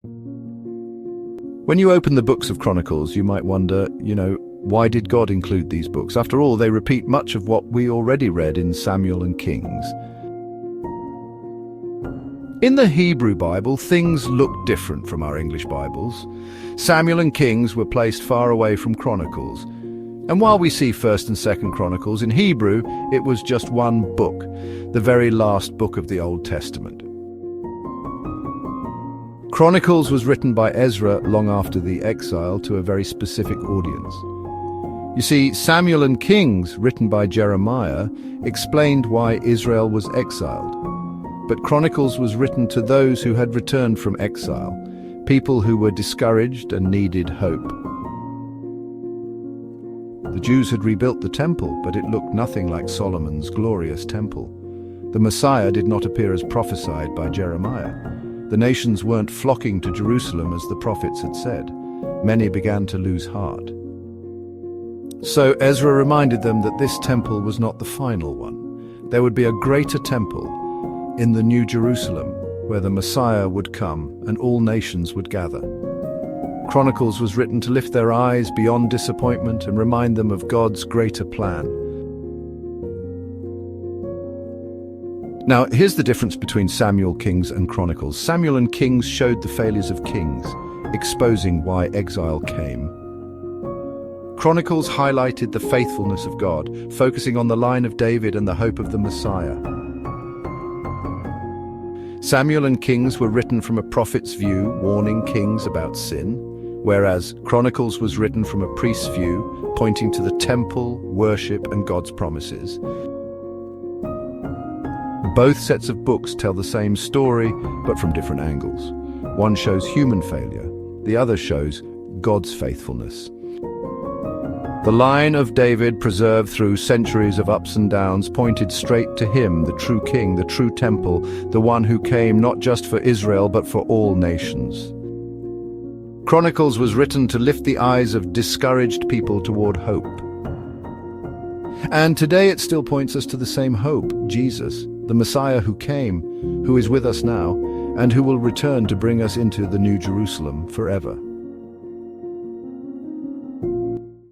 When you open the books of Chronicles, you might wonder, why did God include these books? After all, they repeat much of what we already read in Samuel and Kings. In the Hebrew Bible, things look different from our English Bibles. Samuel and Kings were placed far away from Chronicles. And while we see 1st and 2nd Chronicles, in Hebrew, it was just one book, the very last book of the Old Testament. Chronicles was written by Ezra long after the exile to a very specific audience. You see, Samuel and Kings, written by Jeremiah, explained why Israel was exiled. But Chronicles was written to those who had returned from exile, people who were discouraged and needed hope. The Jews had rebuilt the temple, but it looked nothing like Solomon's glorious temple. The Messiah did not appear as prophesied by Jeremiah. The nations weren't flocking to Jerusalem as the prophets had said. Many began to lose heart. So Ezra reminded them that this temple was not the final one. There would be a greater temple in the New Jerusalem, where the Messiah would come and all nations would gather. Chronicles was written to lift their eyes beyond disappointment and remind them of God's greater plan. Now, here's the difference between Samuel, Kings, and Chronicles. Samuel and Kings showed the failures of kings, exposing why exile came. Chronicles highlighted the faithfulness of God, focusing on the line of David and the hope of the Messiah. Samuel and Kings were written from a prophet's view, warning kings about sin, whereas Chronicles was written from a priest's view, pointing to the temple, worship, and God's promises. Both sets of books tell the same story, but from different angles. One shows human failure, the other shows God's faithfulness. The line of David, preserved through centuries of ups and downs, pointed straight to him, the true king, the true temple, the one who came not just for Israel but for all nations. Chronicles was written to lift the eyes of discouraged people toward hope. And today it still points us to the same hope, Jesus, the Messiah who came, who is with us now, and who will return to bring us into the New Jerusalem forever.